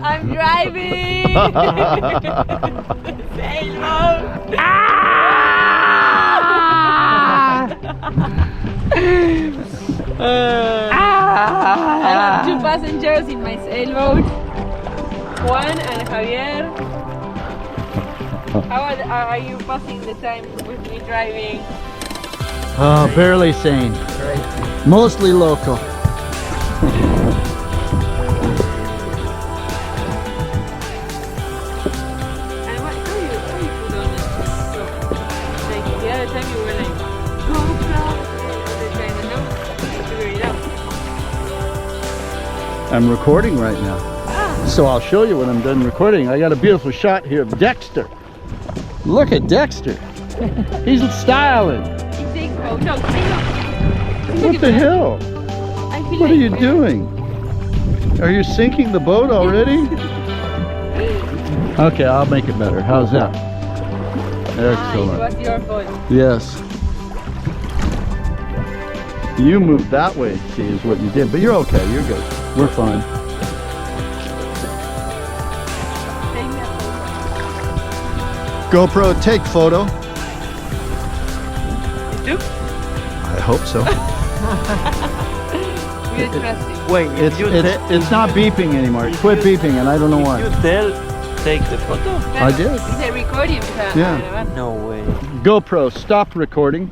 I'm driving. Sailboat. I have 2 passengers in my sailboat. Juan and Javier. How are you passing the time with me driving? Oh, barely sane. Mostly local. And how you put on it? So, like the other time you were like, GoPro, they're trying to know, figure it out. I'm recording right now. So I'll show you when I'm done recording. I got a beautiful shot here of Dexter. Look at Dexter. He's styling. He takes photos. What the hell? What are you doing? Are you sinking the boat already? Okay, I'll make it better. How's that? Excellent. It was your fault. Yes. You moved that way, see, is what you did. But you're okay. You're good. We're fine. Take me a GoPro, take photo. photo. You do? I hope so. We're trusting. Wait, It's not beeping anymore. It quit beeping, and I don't know why. you take the photo? I did. It's a recording. Yeah. No way. GoPro, stop recording.